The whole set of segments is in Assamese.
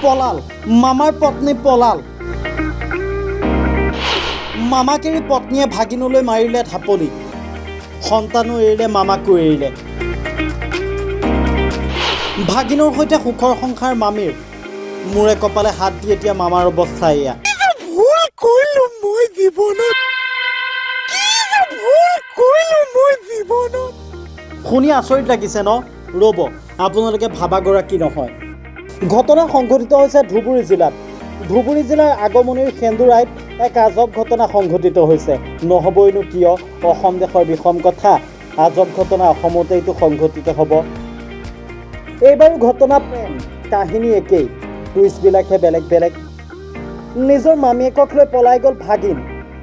পলাল মামাৰ পত্নী পলাল মামাক এৰি পত্নীয়ে ভাগিনলৈ মাৰিলে ঢাপলি সন্তানো এৰিলে মামাকো এৰিলে ভাগিনৰ সৈতে সুখৰ সংসাৰ মামীৰ মূৰে কপালে হাত দি এতিয়া মামাৰ অৱস্থা এয়া ভুল কৰিলো মই জীৱনত শুনি আচৰিত লাগিছে ন ৰ'ব আপোনালোকে ভাবাগৰাকী নহয় ঘটনা সংঘটিত হৈছে ধুবুৰী জিলাত ধুবুৰী জিলাৰ আগমনিৰ সেন্দুৰাইত এক আজব ঘটনা সংঘটিত হৈছে নহবইনো কিয় অসম দেশৰ বিষম কথা আজব ঘটনা অসমতেইতো সংঘটিত হ'ব এইবাৰ ঘটনা প্ৰেম কাহিনী একেই টুইষ্টবিলাকহে বেলেগ বেলেগ নিজৰ মামীয়েকক লৈ পলাই গ'ল ভাগিন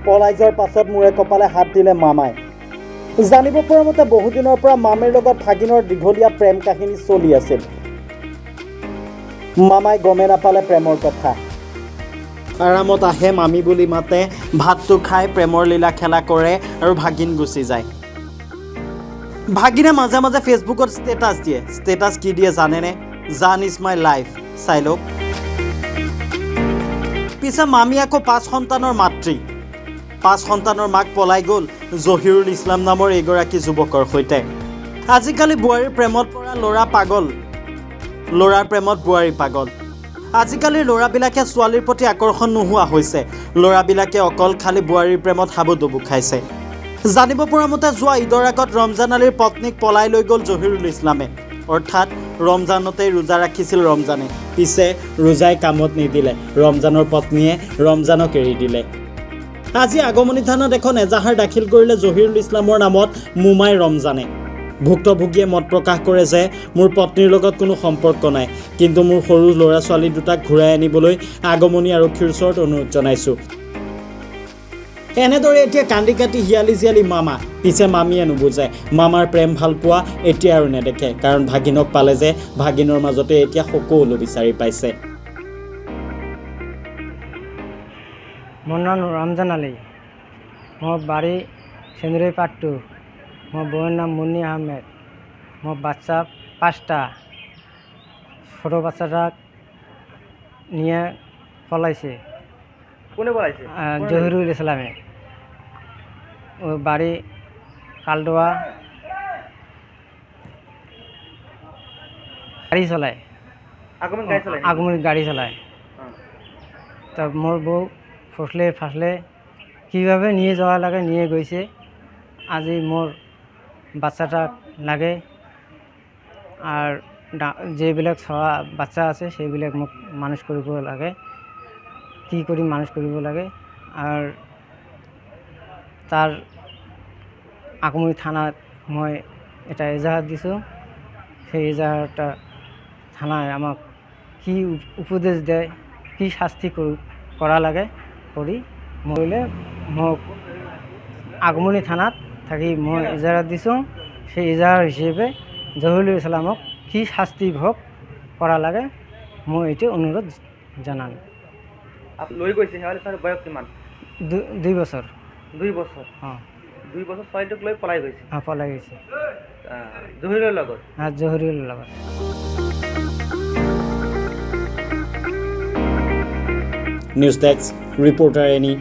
পলাই যোৱাৰ পাছত মূৰে কপালে হাত দিলে মামাই জানিব পৰা মতে বহুদিনৰ পৰা মামীৰ লগত ভাগিনৰ দীঘলীয়া প্ৰেম কাহিনী চলি আছিল মামাই গমে নাপালে প্ৰেমৰ কথা আৰামত আহে মামী বুলি মাতে ভাতটো খাই প্ৰেমৰ লীলা খেলা কৰে আৰু ভাগিন গুচি যায় ভাগিনে মাজে মাজে ফেচবুকত ষ্টেটাছ দিয়ে ষ্টেটাছ কি দিয়ে জানেনে জান ইজ মাই লাইফ চাই লওক পিছে মামী আকৌ 5 সন্তানৰ মাতৃ 5 সন্তানৰ মাক পলাই গ'ল জহিৰুল ইছলাম নামৰ এগৰাকী যুৱকৰ সৈতে আজিকালি বোৱাৰীৰ প্ৰেমত পৰা ল'ৰা পাগল ল'ৰাৰ প্ৰেমত বোৱাৰী পাগল আজিকালি ল'ৰাবিলাকে ছোৱালীৰ প্ৰতি আকৰ্ষণ নোহোৱা হৈছে ল'ৰাবিলাকে অকল খালি বোৱাৰীৰ প্ৰেমত হাবুডুবু খাইছে জানিব পৰা মতে যোৱা ঈদৰ আগত ৰমজান আলীৰ পত্নীক পলাই লৈ গ'ল জহিৰুল ইছলামে অৰ্থাৎ ৰমজানতেই ৰোজা ৰাখিছিল ৰমজানে পিছে ৰোজাই কামত নিদিলে ৰমজানৰ পত্নীয়ে ৰমজানক এৰি দিলে আজি আগমনি থানাত এখন এজাহাৰ দাখিল কৰিলে জহিৰুল ইছলামৰ নামত মোমাই ৰমজানে ভুক্তভোগীয়ে মত প্ৰকাশ কৰে যে মোৰ পত্নীৰ লগত কোনো সম্পৰ্ক নাই কিন্তু মোৰ সৰু ল'ৰা ছোৱালী দুটাক ঘূৰাই আনিবলৈ আগমনি আৰক্ষীৰ ওচৰত অনুৰোধ জনাইছোঁ এনেদৰে এতিয়া কান্দি কাটি হিয়ালি জিয়ালি মামা পিছে মামীয়ে নুবুজে মামাৰ প্ৰেম ভাল পোৱা এতিয়া আৰু নেদেখে কাৰণ ভাগিনক পালে যে ভাগিনৰ মাজতে এতিয়া সকলো বিচাৰি পাইছে মোৰ নাম ৰমজান আলী মোৰ বাড়ি সেন্দুৰাই পাৰ্ট 2 মোৰ বউয়েৰ নাম মুন্নি আহমেদ মোৰ বাচ্চা 5টা ছোট বাচ্চাটা নিয়ে পলাইছে কোনে পলাইছে জহিরুল ইসলামে ও বাড়ি কালডোয়া গাড়ি চলায় আগমন গাড়ি চলায় তা মোর বউ ফাসলে কীভাবে নিয়ে যাওয়া লাগে নিয়ে গৈছে আজি মোর বাচ্চাটা লাগে আর যেবিলাক ছয়া বাচ্চা আছে সেইবিলাক মোক মানুষ কৰিব লাগে কি কৰি মানুষ কৰিব লাগে আর তার আগমনি থানাত মই এটা এজাহার দিছোঁ সেই এজাহারটা থানায় আমাক কি উপদেশ দেয় কি শাস্তি করা লাগে কৰি মৰিলে মোক আগমনি থানাত থাকি মই এজাহার দিছোঁ সেই এজাহার হিসেবে জহিরুল ইসলামক কি শাস্তি ভোগ করা লাগে মই এইটো অনুৰোধ জানাম লৈ গৈছে তাৰ বয়স কিমান 2 বছৰ 2 বছৰ অঁ 2 বছৰ ছোৱালীটোক লৈ পলাই গৈছে পলাই গৈছে জহিৰুলৰ লগত জহিৰুলৰ লগত নিউজ ডেস্ক ৰিপৰ্টাৰ এনি